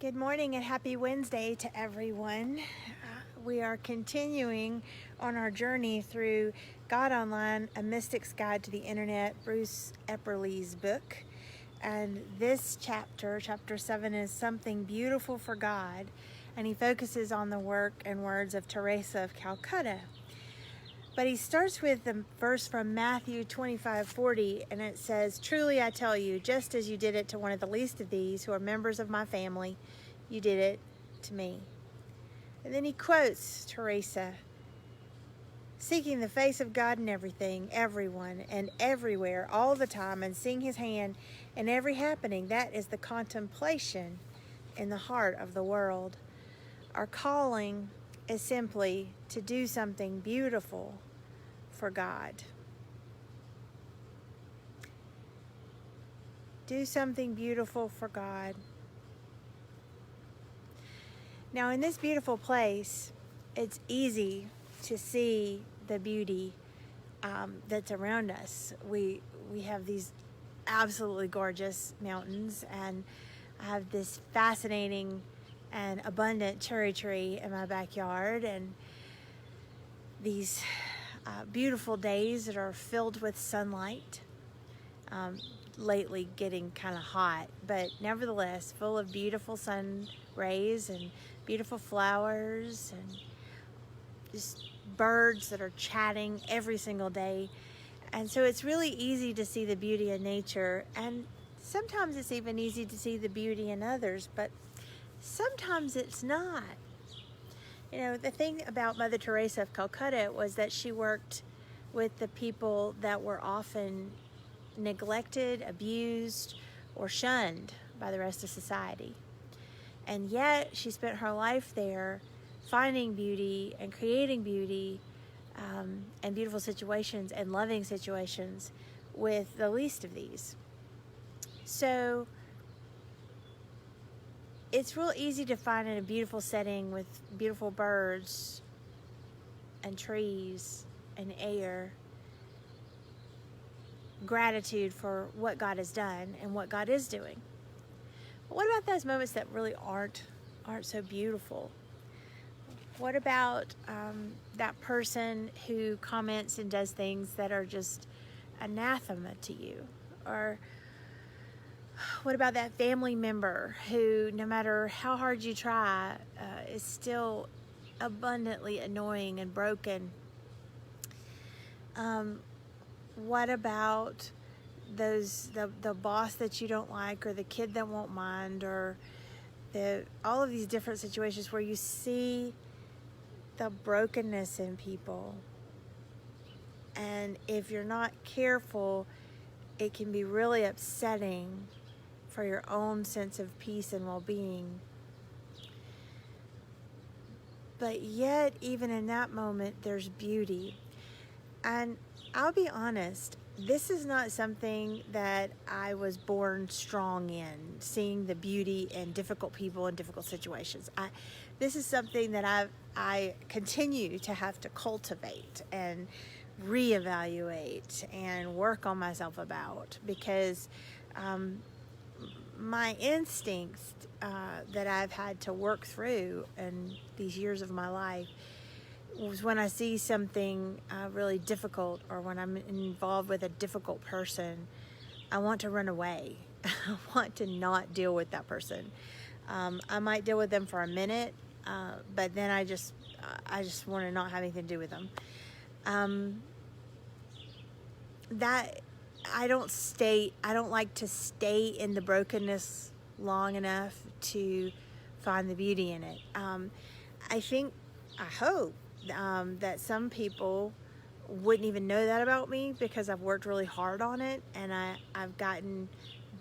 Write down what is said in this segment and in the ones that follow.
Good morning and happy Wednesday to everyone. We are continuing on our journey through God Online, A Mystic's Guide to the Internet, Bruce Epperly's book. And this chapter 7, is Something Beautiful for God, and he focuses on the work and words of Teresa of Calcutta. But he starts with the verse from Matthew 25:40, and it says, "Truly I tell you, just as you did it to one of the least of these who are members of my family, you did it to me." And then he quotes Teresa, "Seeking the face of God in everything, everyone, and everywhere, all the time, and seeing his hand in every happening, that is the contemplation in the heart of the world." Our calling is simply to do something beautiful for God. Do something beautiful for God. Now, in this beautiful place, it's easy to see the beauty that's around us. We have these absolutely gorgeous mountains, and I have this fascinating and abundant cherry tree in my backyard, and these beautiful days that are filled with sunlight. Lately getting kind of hot, but nevertheless full of beautiful sun rays and beautiful flowers and just birds that are chatting every single day. And so it's really easy to see the beauty in nature, and sometimes it's even easy to see the beauty in others, but sometimes it's not. You know, the thing about Mother Teresa of Calcutta was that she worked with the people that were often neglected, abused, or shunned by the rest of society. And yet she spent her life there finding beauty and creating beauty and beautiful situations and loving situations with the least of these. So it's real easy to find in a beautiful setting with beautiful birds and trees and air gratitude for what God has done and what God is doing. But what about those moments that really aren't so beautiful? What about that person who comments and does things that are just anathema to you? Or what about that family member who, no matter how hard you try, is still abundantly annoying and broken? What about the boss that you don't like, or the kid that won't mind, or all of these different situations where you see the brokenness in people? And if you're not careful, it can be really upsetting for your own sense of peace and well-being. But yet, even in that moment, there's beauty. And I'll be honest, this is not something that I was born strong in, seeing the beauty in difficult people and difficult situations. This is something that I continue to have to cultivate and reevaluate and work on myself about, because my instincts that I've had to work through in these years of my life was when I see something really difficult, or when I'm involved with a difficult person, I want to run away. I want to not deal with that person. I might deal with them for a minute, but then I just want to not have anything to do with them. That I don't like to stay in the brokenness long enough to find the beauty in it. I hope that some people wouldn't even know that about me, because I've worked really hard on it, and I've gotten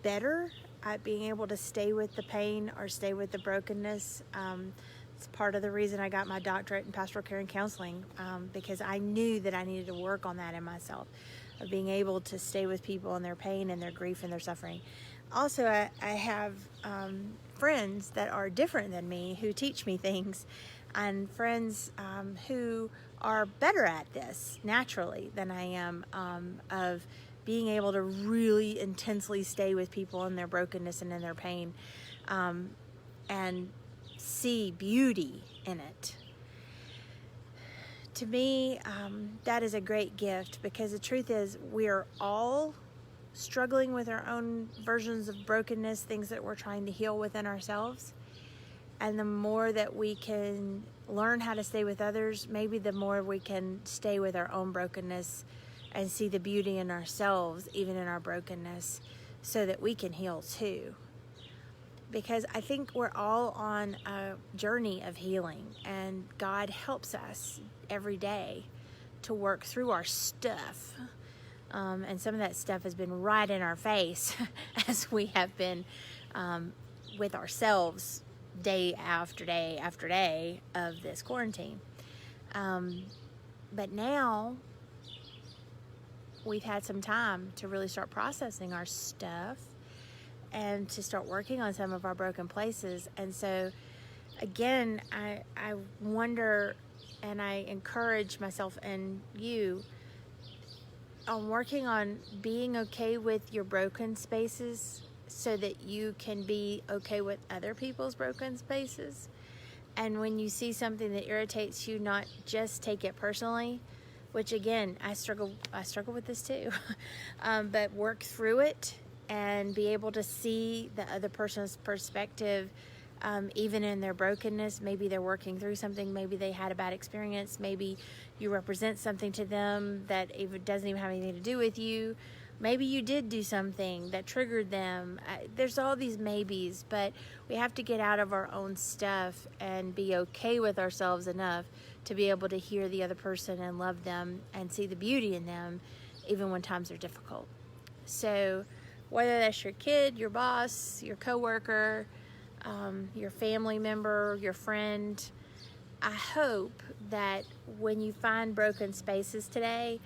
better at being able to stay with the pain or stay with the brokenness. It's part of the reason I got my doctorate in pastoral care and counseling, because I knew that I needed to work on that in myself, of being able to stay with people and their pain and their grief and their suffering. Also, I have friends that are different than me who teach me things, and friends who are better at this naturally than I am, of being able to really intensely stay with people in their brokenness and in their pain. and see beauty in it. To me, that is a great gift, because the truth is we are all struggling with our own versions of brokenness, things that we're trying to heal within ourselves. And the more that we can learn how to stay with others, maybe the more we can stay with our own brokenness and see the beauty in ourselves, even in our brokenness, so that we can heal too. Because I think we're all on a journey of healing, and God helps us every day to work through our stuff. And some of that stuff has been right in our face as we have been with ourselves day after day after day of this quarantine. But now we've had some time to really start processing our stuff and to start working on some of our broken places. And so again, I wonder, and I encourage myself and you on working on being okay with your broken spaces, so that you can be okay with other people's broken spaces. And when you see something that irritates you, not just take it personally, which again, I struggle with this too, but work through it and be able to see the other person's perspective, even in their brokenness. Maybe they're working through something, maybe they had a bad experience, maybe you represent something to them that it doesn't even have anything to do with you. Maybe you did do something that triggered them. There's all these maybes, but we have to get out of our own stuff and be okay with ourselves enough to be able to hear the other person and love them and see the beauty in them, even when times are difficult. So whether that's your kid, your boss, your coworker, your family member, your friend, I hope that when you find broken spaces today,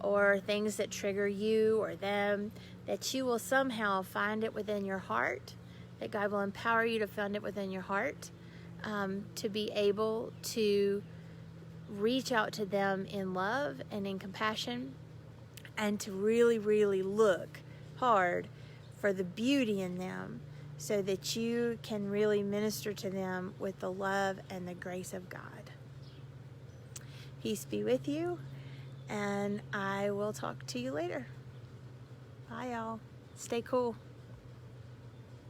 or things that trigger you or them, that you will somehow find it within your heart, that God will empower you to find it within your heart, to be able to reach out to them in love and in compassion, and to really, really look hard for the beauty in them, so that you can really minister to them with the love and the grace of God. Peace be with you, and I will talk to you later. Bye, y'all. Stay cool.